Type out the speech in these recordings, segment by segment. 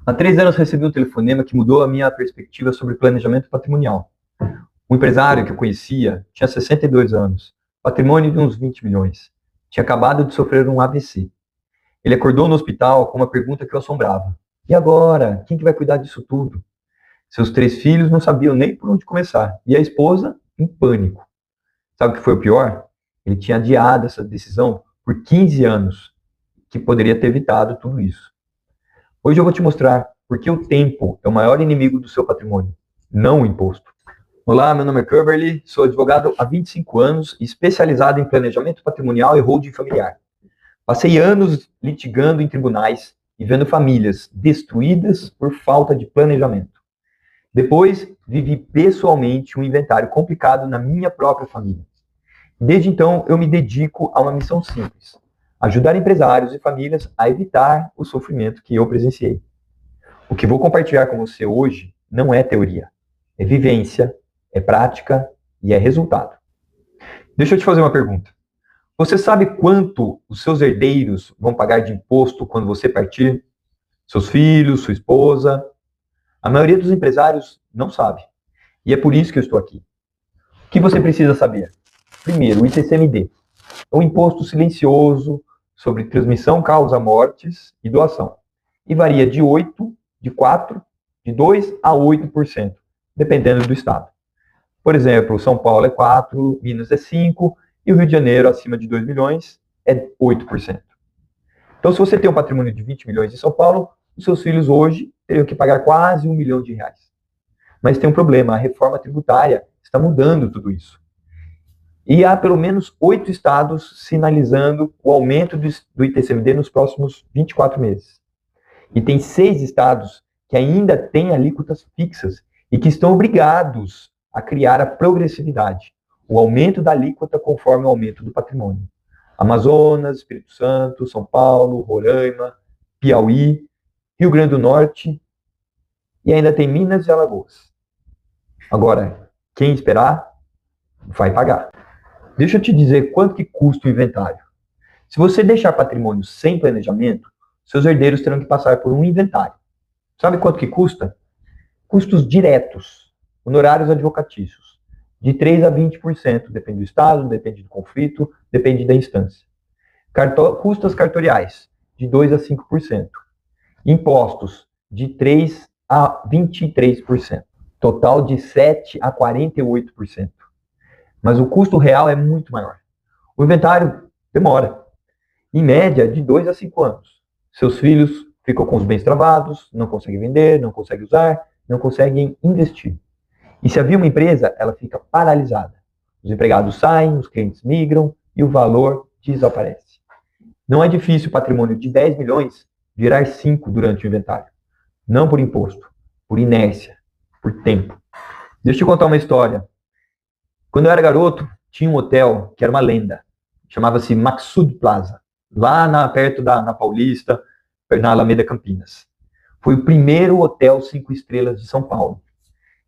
Há 3 anos recebi um telefonema que mudou a minha perspectiva sobre planejamento patrimonial. Um empresário que eu conhecia tinha 62 anos, patrimônio de uns 20 milhões. Tinha acabado de sofrer um AVC. Ele acordou no hospital com uma pergunta que o assombrava. E agora? Quem que vai cuidar disso tudo? Seus 3 filhos não sabiam nem por onde começar. E a esposa, em pânico. Sabe o que foi o pior? Ele tinha adiado essa decisão por 15 anos, que poderia ter evitado tudo isso. Hoje eu vou te mostrar por que o tempo é o maior inimigo do seu patrimônio, não o imposto. Olá, meu nome é Curberly, sou advogado há 25 anos, especializado em planejamento patrimonial e holding familiar. Passei anos litigando em tribunais e vendo famílias destruídas por falta de planejamento. Depois, vivi pessoalmente um inventário complicado na minha própria família. Desde então, eu me dedico a uma missão simples: ajudar empresários e famílias a evitar o sofrimento que eu presenciei. O que vou compartilhar com você hoje não é teoria, é vivência, é prática e é resultado. Deixa eu te fazer uma pergunta. Você sabe quanto os seus herdeiros vão pagar de imposto quando você partir? Seus filhos, sua esposa? A maioria dos empresários não sabe. E é por isso que eu estou aqui. O que você precisa saber? Primeiro, o ITCMD. É um imposto silencioso sobre transmissão, causa mortes e doação. E varia de 4, de 2 a 8%, dependendo do estado. Por exemplo, São Paulo é 4, Minas é 5, e o Rio de Janeiro, acima de 2 milhões, é 8%. Então, se você tem um patrimônio de 20 milhões em São Paulo, os seus filhos hoje teriam que pagar quase R$ 1 milhão. Mas tem um problema, a reforma tributária está mudando tudo isso. E há pelo menos 8 estados sinalizando o aumento do ITCMD nos próximos 24 meses. E tem 6 estados que ainda têm alíquotas fixas e que estão obrigados a criar a progressividade, o aumento da alíquota conforme o aumento do patrimônio. Amazonas, Espírito Santo, São Paulo, Roraima, Piauí, Rio Grande do Norte e ainda tem Minas e Alagoas. Agora, quem esperar, vai pagar. Deixa eu te dizer quanto que custa o inventário. Se você deixar patrimônio sem planejamento, seus herdeiros terão que passar por um inventário. Sabe quanto que custa? Custos diretos, honorários advocatícios, de 3 a 20%, depende do estado, depende do conflito, depende da instância. Custas cartoriais, de 2 a 5%. Impostos, de 3 a 23%. Total de 7 a 48%. Mas o custo real é muito maior. O inventário demora, em média, de 2 a 5 anos. Seus filhos ficam com os bens travados, não conseguem vender, não conseguem usar, não conseguem investir. E se havia uma empresa, ela fica paralisada. Os empregados saem, os clientes migram e o valor desaparece. Não é difícil o patrimônio de 10 milhões virar 5 durante o inventário. Não por imposto, por inércia, por tempo. Deixa eu te contar uma história. Quando eu era garoto, tinha um hotel que era uma lenda. Chamava-se Maxud Plaza, lá perto na Paulista, na Alameda Campinas. Foi o primeiro hotel 5 estrelas de São Paulo.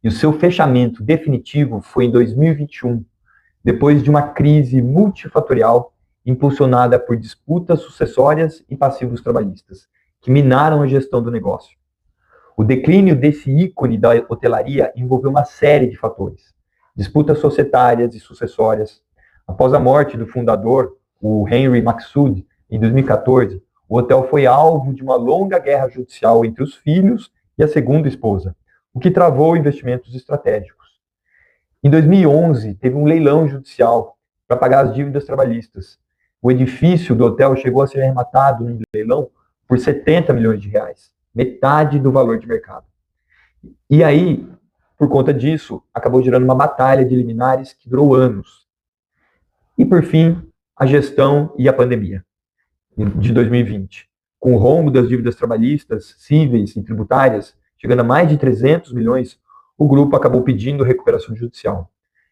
E o seu fechamento definitivo foi em 2021, depois de uma crise multifatorial impulsionada por disputas sucessórias e passivos trabalhistas, que minaram a gestão do negócio. O declínio desse ícone da hotelaria envolveu uma série de fatores: disputas societárias e sucessórias. Após a morte do fundador, o Henry Maxud, em 2014, o hotel foi alvo de uma longa guerra judicial entre os filhos e a segunda esposa, o que travou investimentos estratégicos. Em 2011, teve um leilão judicial para pagar as dívidas trabalhistas. O edifício do hotel chegou a ser arrematado no leilão por 70 milhões de reais, metade do valor de mercado. E aí, por conta disso, acabou gerando uma batalha de liminares que durou anos. E, por fim, a gestão e a pandemia de 2020. Com o rombo das dívidas trabalhistas, cíveis e tributárias, chegando a mais de 300 milhões, o grupo acabou pedindo recuperação judicial.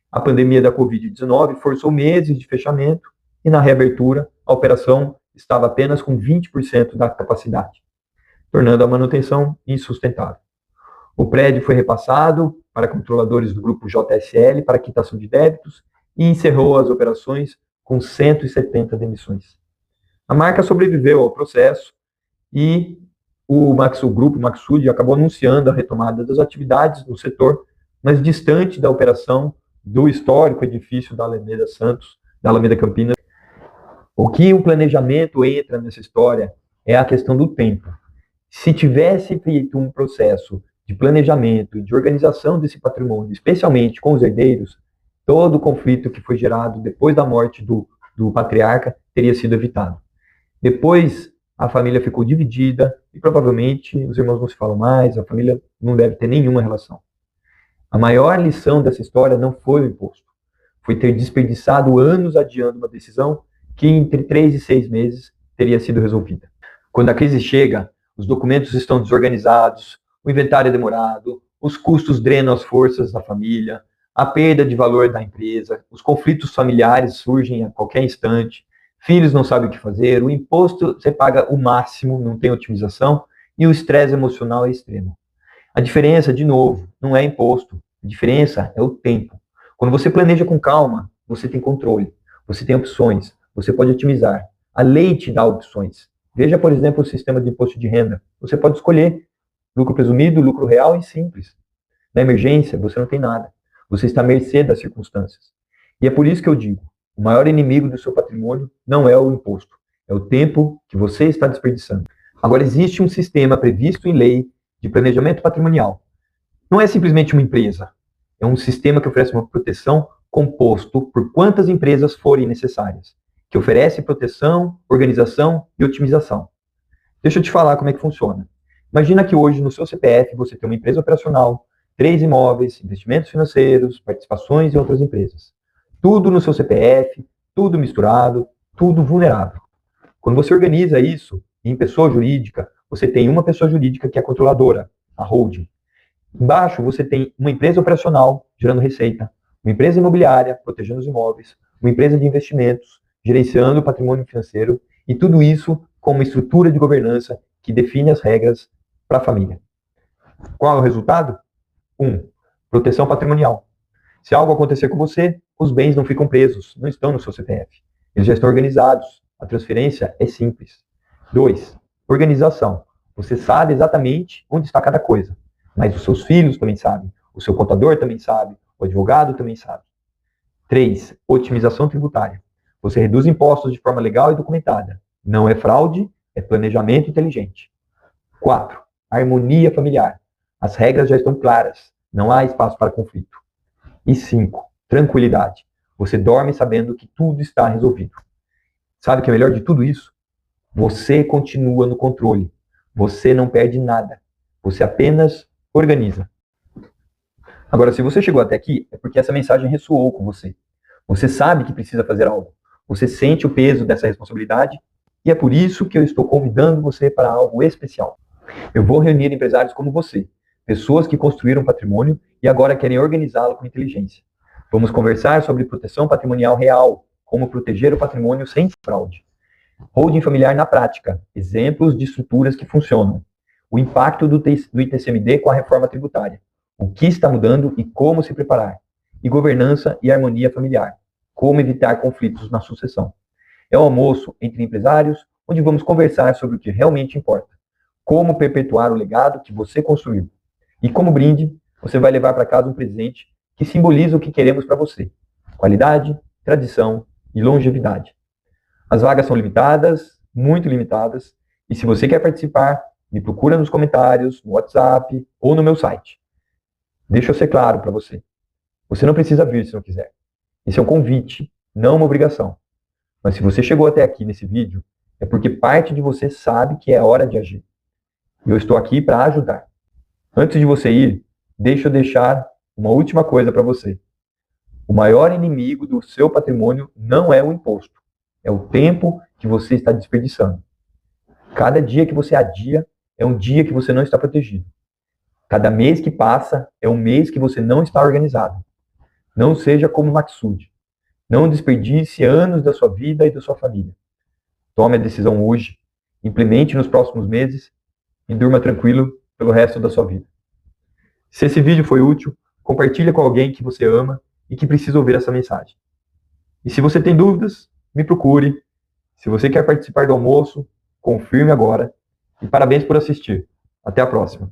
A pandemia da Covid-19 forçou meses de fechamento e, na reabertura, a operação estava apenas com 20% da capacidade, tornando a manutenção insustentável. O prédio foi repassado para controladores do grupo JSL para quitação de débitos e encerrou as operações com 170 demissões. A marca sobreviveu ao processo e O grupo Maxud acabou anunciando a retomada das atividades no setor, mas distante da operação do histórico edifício da Alameda Santos, da Alameda Campinas. O que o planejamento entra nessa história é a questão do tempo. Se tivesse feito um processo de planejamento e de organização desse patrimônio, especialmente com os herdeiros, todo o conflito que foi gerado depois da morte do patriarca teria sido evitado. Depois, a família ficou dividida e provavelmente os irmãos não se falam mais, a família não deve ter nenhuma relação. A maior lição dessa história não foi o imposto, foi ter desperdiçado anos adiando uma decisão que entre 3 e 6 meses teria sido resolvida. Quando a crise chega, os documentos estão desorganizados, o inventário é demorado, os custos drenam as forças da família, a perda de valor da empresa, os conflitos familiares surgem a qualquer instante, filhos não sabem o que fazer, o imposto você paga o máximo, não tem otimização, e o estresse emocional é extremo. A diferença, de novo, não é imposto, a diferença é o tempo. Quando você planeja com calma, você tem controle, você tem opções, você pode otimizar. A lei te dá opções. Veja, por exemplo, o sistema de imposto de renda. Você pode escolher lucro presumido, lucro real e simples. Na emergência, você não tem nada. Você está à mercê das circunstâncias. E é por isso que eu digo, o maior inimigo do seu patrimônio não é o imposto, é o tempo que você está desperdiçando. Agora, existe um sistema previsto em lei de planejamento patrimonial. Não é simplesmente uma empresa, é um sistema que oferece uma proteção composto por quantas empresas forem necessárias, que oferece proteção, organização e otimização. Deixa eu te falar como é que funciona. Imagina que hoje no seu CPF você tem uma empresa operacional, 3 imóveis, investimentos financeiros, participações em outras empresas. Tudo no seu CPF, tudo misturado, tudo vulnerável. Quando você organiza isso em pessoa jurídica, você tem uma pessoa jurídica que é a controladora, a holding. Embaixo você tem uma empresa operacional gerando receita, uma empresa imobiliária protegendo os imóveis, uma empresa de investimentos gerenciando o patrimônio financeiro e tudo isso com uma estrutura de governança que define as regras para a família. Qual é o resultado? 1. Proteção patrimonial. Se algo acontecer com você, os bens não ficam presos, não estão no seu CPF. Eles já estão organizados. A transferência é simples. 2. Organização. Você sabe exatamente onde está cada coisa, mas os seus filhos também sabem, o seu contador também sabe, o advogado também sabe. 3. Otimização tributária. Você reduz impostos de forma legal e documentada. Não é fraude, é planejamento inteligente. 4. Harmonia familiar. As regras já estão claras, não há espaço para conflito. E 5. Tranquilidade. Você dorme sabendo que tudo está resolvido. Sabe o que é melhor de tudo isso? Você continua no controle. Você não perde nada. Você apenas organiza. Agora, se você chegou até aqui, é porque essa mensagem ressoou com você. Você sabe que precisa fazer algo. Você sente o peso dessa responsabilidade e é por isso que eu estou convidando você para algo especial. Eu vou reunir empresários como você, pessoas que construíram patrimônio e agora querem organizá-lo com inteligência. Vamos conversar sobre proteção patrimonial real, como proteger o patrimônio sem fraude. Holding familiar na prática, exemplos de estruturas que funcionam. O impacto do ITCMD com a reforma tributária. O que está mudando e como se preparar. E governança e harmonia familiar. Como evitar conflitos na sucessão. É um almoço entre empresários, onde vamos conversar sobre o que realmente importa. Como perpetuar o legado que você construiu. E como brinde, você vai levar para casa um presente que simboliza o que queremos para você. Qualidade, tradição e longevidade. As vagas são limitadas, muito limitadas, e se você quer participar, me procura nos comentários, no WhatsApp ou no meu site. Deixa eu ser claro para você. Você não precisa vir se não quiser. Esse é um convite, não uma obrigação. Mas se você chegou até aqui nesse vídeo, é porque parte de você sabe que é hora de agir. E eu estou aqui para ajudar. Antes de você ir, deixa eu deixar uma última coisa para você. O maior inimigo do seu patrimônio não é o imposto. É o tempo que você está desperdiçando. Cada dia que você adia é um dia que você não está protegido. Cada mês que passa é um mês que você não está organizado. Não seja como Maxud. Não desperdice anos da sua vida e da sua família. Tome a decisão hoje, implemente nos próximos meses e durma tranquilo pelo resto da sua vida. Se esse vídeo foi útil, compartilhe com alguém que você ama e que precisa ouvir essa mensagem. E se você tem dúvidas, me procure. Se você quer participar do almoço, confirme agora. E parabéns por assistir. Até a próxima.